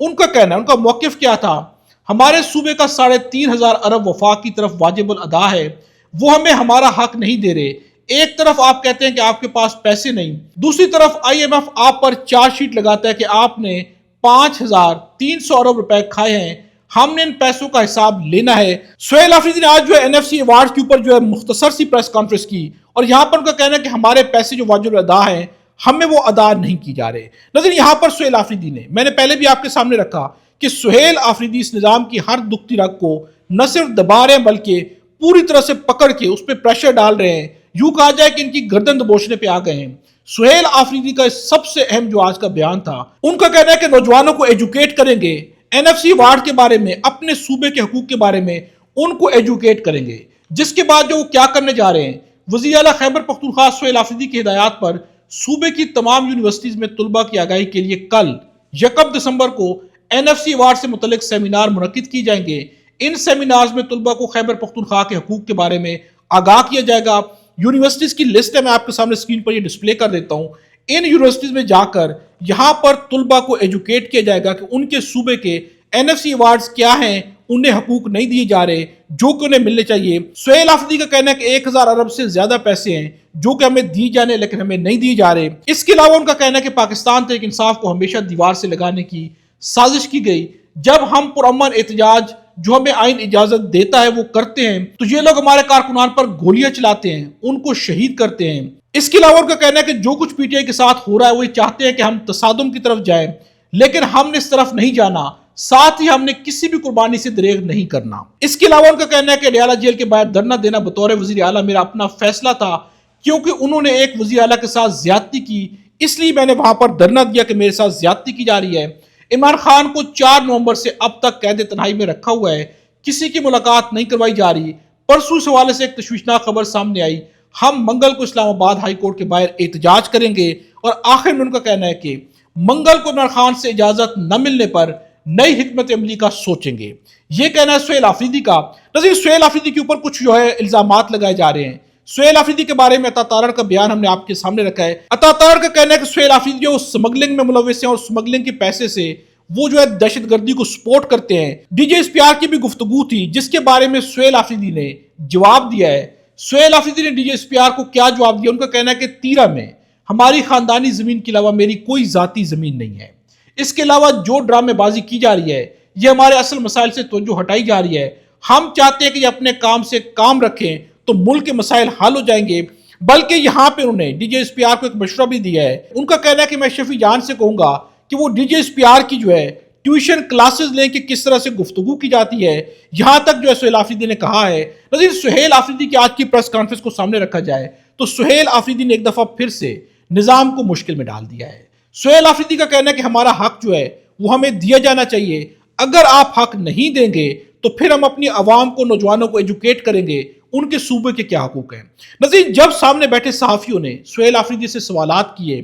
ان کا کہنا ہے، ان کا موقف کیا تھا؟ ہمارے صوبے کا 3,500 ارب وفاق کی طرف واجب الادا ہے، وہ ہمیں ہمارا حق نہیں دے رہے۔ ایک طرف آپ کہتے ہیں کہ آپ کے پاس پیسے نہیں، دوسری طرف آئی ایم ایف آپ پر چارج شیٹ لگاتا ہے کہ آپ نے 5,300 ارب روپے کھائے ہیں، ہم نے ان پیسوں کا حساب لینا ہے۔ سہیل آفریدی نے آج جو ہے این ایف سی ایوارڈز کے اوپر جو ہے مختصر سی پریس کانفرنس کی، اور یہاں پر ان کا کہنا ہے کہ ہمارے پیسے جو واجب الادا ہیں ہمیں وہ ادا نہیں کی جا رہے۔ نظر یہاں پر سہیل آفریدی نے، میں نے پہلے بھی آپ کے سامنے رکھا کہ سہیل آفریدی اس نظام کی ہر دکھتی رگ کو نہ صرف دبا رہے ہیں بلکہ پوری طرح سے پکڑ کے اس پہ پریشر ڈال رہے ہیں، یوں کہا جائے کہ ان کی گردن دبوچنے پہ آ گئے ہیں۔ سہیل آفریدی کا سب سے اہم جو آج کا بیان تھا، ان کا کہنا ہے کہ نوجوانوں کو ایجوکیٹ کریں گے، این ایف سی وارڈ کے بارے میں، اپنے صوبے کے حقوق کے بارے میں ان کو ایجوکیٹ کریں گے، جس کے بعد جو وہ کیا کرنے جا رہے ہیں، وزیر اعلیٰ خیبر پختونخوا سہیل آفریدی کی ہدایات پر صوبے کی تمام یونیورسٹیز میں طلبہ کی آگاہی کے لیے کل 1 دسمبر کو این ایف سی ایوارڈ سے متعلق سیمینار منعقد کی جائیں گے۔ ان سیمینارز میں طلبہ کو خیبر پختونخوا کے حقوق کے بارے میں آگاہ کیا جائے گا۔ یونیورسٹیز کی لسٹ ہے، میں آپ کے سامنے اسکرین پر یہ ڈسپلے کر دیتا ہوں۔ ان یونیورسٹیز میں جا کر یہاں پر طلبہ کو ایجوکیٹ کیا جائے گا کہ ان کے صوبے کے این ایف سی ایوارڈز کیا ہیں، انہیں حقوق نہیں دیے جا رہے جو کہ انہیں ملنے چاہیے۔ سہیل آفریدی کا کہنا ہے کہ 1,000 ارب سے زیادہ پیسے ہیں جو کہ ہمیں دی جانے لیکن ہمیں نہیں دیے جا رہے۔ اس کے علاوہ ان کا کہنا ہے کہ پاکستان تحریک انصاف کو ہمیشہ دیوار سے لگانے کی سازش کی گئی۔ جب ہم پرامن احتجاج جو ہمیں آئین اجازت دیتا ہے وہ کرتے ہیں تو یہ لوگ ہمارے کارکنان پر گولیاں چلاتے ہیں، ان کو شہید کرتے ہیں۔ اس کے علاوہ ان کا کہنا ہے کہ جو کچھ پی ٹی آئی کے ساتھ ہو رہا ہے وہ یہ چاہتے ہیں کہ ہم تصادم کی طرف جائیں، لیکن ہم نے اس طرف نہیں جانا، ساتھ ہی ہم نے کسی بھی قربانی سے دریغ نہیں کرنا۔ اس کے علاوہ ان کا کہنا ہے کہ اڈیالہ جیل کے باہر دھرنا دینا بطور وزیر اعلیٰ میرا اپنا فیصلہ تھا، کیونکہ انہوں نے ایک وزیر اعلیٰ کے ساتھ زیادتی کی، اس لیے میں نے وہاں پر دھرنا دیا کہ میرے ساتھ زیادتی کی جا رہی ہے۔ عمران خان کو 4 نومبر سے اب تک قید تنہائی میں رکھا ہوا ہے، کسی کی ملاقات نہیں کروائی جا رہی۔ پرسوں اس حوالے سے ایک تشویشناک خبر سامنے آئی، ہم منگل کو اسلام آباد ہائی کورٹ کے باہر احتجاج کریں گے، اور آخر میں ان کا کہنا ہے کہ منگل کو عمران خان سے اجازت نہ ملنے پر نئی حکمت عملی کا سوچیں گے۔ یہ کہنا ہے سہیل آفریدی کا۔ نظیر سہیل آفریدی کے اوپر کچھ جو ہے الزامات لگائے جا رہے ہیں۔ سہیل آفریدی کے بارے میں عطا تارڑ کا بیان ہم نے آپ کے سامنے رکھا ہے۔ عطا تارڑ کا کہنا ہے کہ سہیل آفریدی جو سمگلنگ میں ملوث ہیں اور سمگلنگ کے پیسے سے وہ جو ہے دہشت گردی کو سپورٹ کرتے ہیں۔ D J S P R کی بھی گفتگو تھی جس کے بارے میں سہیل آفریدی نے جواب دیا ہے۔ سہیل آفریدی نے D J S P R کو کیا جواب دیا؟ ان کا کہنا ہے کہ تیرہ میں ہماری خاندانی زمین کے علاوہ میری کوئی ذاتی زمین نہیں ہے، اس کے علاوہ جو ڈرامے بازی کی جا رہی ہے یہ ہمارے اصل مسائل سے توجہ ہٹائی جا رہی ہے۔ ہم چاہتے ہیں کہ یہ اپنے کام سے کام رکھیں تو ملک کے مسائل حل ہو جائیں گے۔ بلکہ یہاں پہ انہوں نے D J S P R کو ایک مشورہ بھی دیا ہے۔ ان کا کہنا ہے کہ میں شفیع جان سے کہوں گا کہ وہ D J S P R کی جو ہے ٹیوشن کلاسز لیں کہ کس طرح سے گفتگو کی جاتی ہے، یہاں تک جو ہے سہیل آفریدی نے کہا ہے۔ نظیر سہیل آفریدی کی آج کی پریس کانفرنس کو سامنے رکھا جائے تو سہیل آفریدی نے ایک دفعہ پھر سے نظام کو مشکل میں ڈال دیا ہے۔ سہیل آفریدی کا کہنا ہے کہ ہمارا حق جو ہے وہ ہمیں دیا جانا چاہیے، اگر آپ حق نہیں دیں گے تو پھر ہم اپنی عوام کو، نوجوانوں کو ایجوکیٹ کریں گے ان کے صوبے کے کیا حقوق ہیں۔ نظیر جب سامنے بیٹھے صحافیوں نے سہیل آفریدی سے سوالات کیے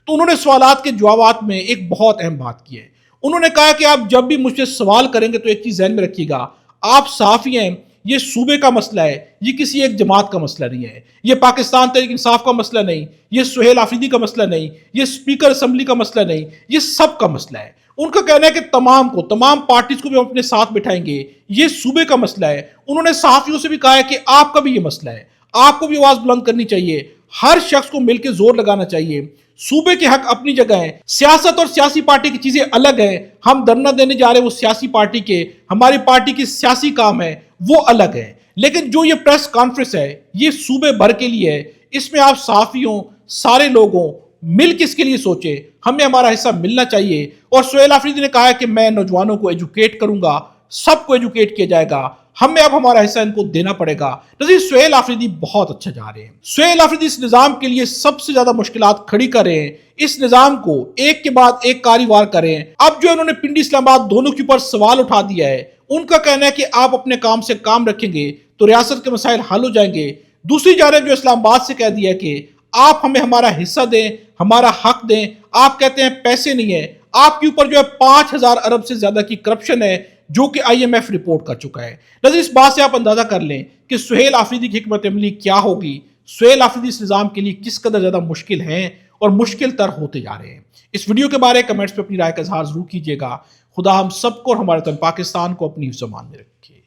تو انہوں نے سوالات کے جوابات میں ایک بہت اہم بات کی ہے۔ انہوں نے کہا کہ آپ جب بھی مجھ سے سوال کریں گے تو ایک چیز ذہن میں رکھیے گا، آپ صحافی ہیں، یہ صوبے کا مسئلہ ہے، یہ کسی ایک جماعت کا مسئلہ نہیں ہے، یہ پاکستان تحریک انصاف کا مسئلہ نہیں، یہ سہیل آفریدی کا مسئلہ نہیں، یہ اسپیکر اسمبلی کا مسئلہ نہیں، یہ سب کا مسئلہ ہے۔ ان کا کہنا ہے کہ تمام پارٹیز کو بھی ہم اپنے ساتھ بٹھائیں گے، یہ صوبے کا مسئلہ ہے۔ انہوں نے صحافیوں سے بھی کہا ہے کہ آپ کا بھی یہ مسئلہ ہے، آپ کو بھی آواز بلند کرنی چاہیے، ہر شخص کو مل کے زور لگانا چاہیے۔ صوبے کے حق اپنی جگہ ہیں، سیاست اور سیاسی پارٹی کی چیزیں الگ ہیں۔ ہم دھرنا دینے جا رہے ہیں وہ سیاسی پارٹی کے، ہماری پارٹی کی سیاسی کام ہے وہ الگ ہے، لیکن جو یہ پریس کانفرنس ہے یہ صوبے بھر کے لیے ہے، اس میں آپ صحافیوں، سارے لوگوں مل کے اس کے لیے سوچے، ہمیں ہمارا حصہ ملنا چاہیے۔ اور سہیل آفریدی نے کہا ہے کہ میں نوجوانوں کو ایجوکیٹ کروں گا، سب کو ایجوکیٹ کیا جائے گا، ہمیں اب ہمارا حصہ ان کو دینا پڑے گا۔ نظیر سہیل آفریدی بہت اچھا جا رہے ہیں۔ سہیل آفریدی اس نظام کے لیے سب سے زیادہ مشکلات کھڑی کر رہے ہیں، اس نظام کو ایک کے بعد ایک کاری وار کر رہے ہیں۔ اب جو انہوں نے پنڈی اسلام آباد دونوں کے اوپر سوال اٹھا دیا ہے، ان کا کہنا ہے کہ آپ اپنے کام سے کام رکھیں گے تو ریاست کے مسائل حل ہو جائیں گے۔ دوسری جانب جو اسلام آباد سے کہہ دیا ہے کہ آپ ہمیں ہمارا حصہ دیں، ہمارا حق دیں۔ آپ کہتے ہیں پیسے نہیں ہیں، آپ کے اوپر جو ہے 5,000 ارب سے زیادہ کی کرپشن ہے جو کہ آئی ایم ایف رپورٹ کر چکا ہے۔ نظیر اس بات سے آپ اندازہ کر لیں کہ سہیل آفریدی کی حکمت عملی کیا ہوگی، سہیل آفریدی اس نظام کے لیے کس قدر زیادہ مشکل ہیں اور مشکل تر ہوتے جا رہے ہیں۔ اس ویڈیو کے بارے کمنٹس پہ اپنی رائے کا اظہار ضرور کیجیے گا۔ خدا ہم سب کو اور ہمارے وطن پاکستان کو اپنی حفظ و امان میں رکھے۔